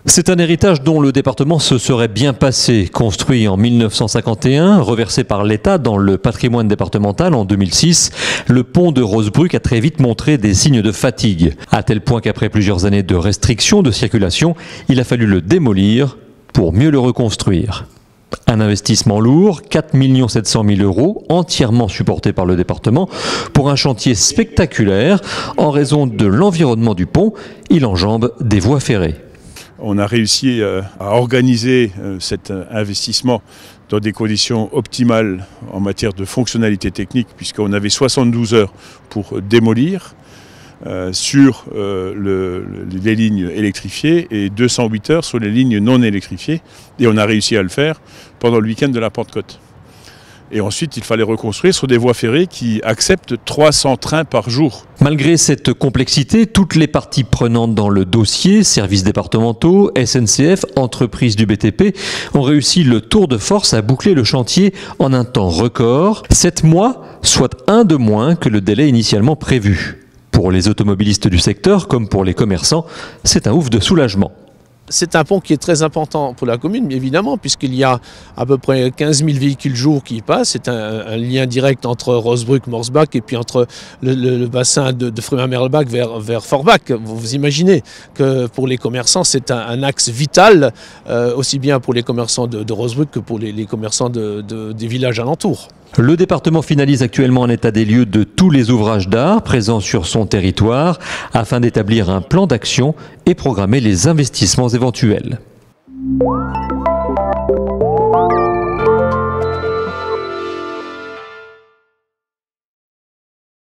C'est un héritage dont le département se serait bien passé. Construit en 1951, reversé par l'État dans le patrimoine départemental en 2006, le pont de Rosebruck a très vite montré des signes de fatigue. À tel point qu'après plusieurs années de restrictions de circulation, il a fallu le démolir pour mieux le reconstruire. Un investissement lourd, 4 700 000 €, entièrement supporté par le département, pour un chantier spectaculaire. En raison de l'environnement du pont, il enjambe des voies ferrées. On a réussi à organiser cet investissement dans des conditions optimales en matière de fonctionnalité technique, puisqu'on avait 72 heures pour démolir sur les lignes électrifiées et 208 heures sur les lignes non électrifiées. Et on a réussi à le faire pendant le week-end de la Pentecôte. Et ensuite, il fallait reconstruire sur des voies ferrées qui acceptent 300 trains par jour. Malgré cette complexité, toutes les parties prenantes dans le dossier, services départementaux, SNCF, entreprises du BTP, ont réussi le tour de force à boucler le chantier en un temps record, 7 mois, soit un de moins que le délai initialement prévu. Pour les automobilistes du secteur, comme pour les commerçants, c'est un ouf de soulagement. C'est un pont qui est très important pour la commune, évidemment, puisqu'il y a à peu près 15 000 véhicules jour qui y passent. C'est un lien direct entre Rosebruck, Morsbach et puis entre le bassin de Frumain-Merlebach vers Forbach. Vous imaginez que pour les commerçants, c'est un axe vital, aussi bien pour les commerçants de Rosebruck que pour les commerçants des villages alentours. Le département finalise actuellement un état des lieux de tous les ouvrages d'art présents sur son territoire afin d'établir un plan d'action et programmer les investissements éventuels.